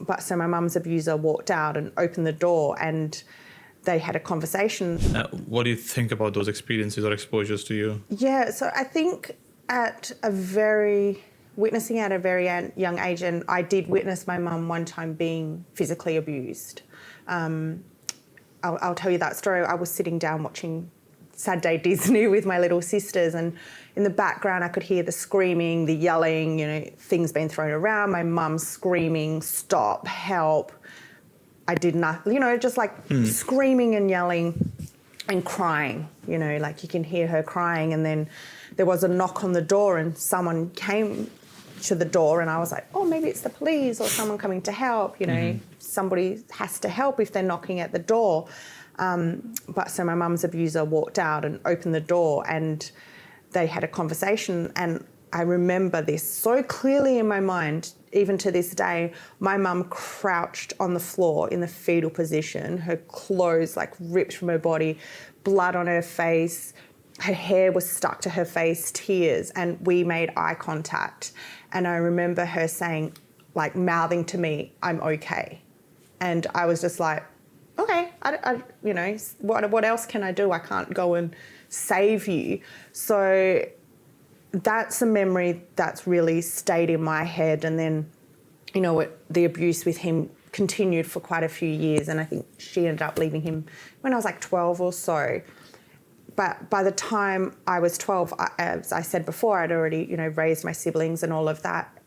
But so my mum's abuser walked out and opened the door, and they had a conversation. What do you think about those experiences or exposures to you? Yeah, so I think witnessing at a very young age, and I did witness my mum one time being physically abused. I'll tell you that story. I was sitting down watching Saturday Disney with my little sisters, and in the background I could hear the screaming, the yelling, things being thrown around, my mum screaming, stop, help. I did nothing, just like screaming and yelling and crying, like you can hear her crying. And then there was a knock on the door and someone came to the door, and I was like, oh, maybe it's the police or someone coming to help, somebody has to help if they're knocking at the door. But so my mum's abuser walked out and opened the door, and they had a conversation. And I remember this so clearly in my mind, even to this day. My mum crouched on the floor in the fetal position, her clothes like ripped from her body, blood on her face, her hair was stuck to her face, tears, and we made eye contact. And I remember her saying, like mouthing to me, I'm okay. And I was just like, okay, what else can I do? I can't go and save you. So that's a memory that's really stayed in my head. And then, the abuse with him continued for quite a few years. And I think she ended up leaving him when I was like 12 or so. But by the time I was 12, as I said before, I'd already, raised my siblings and all of that.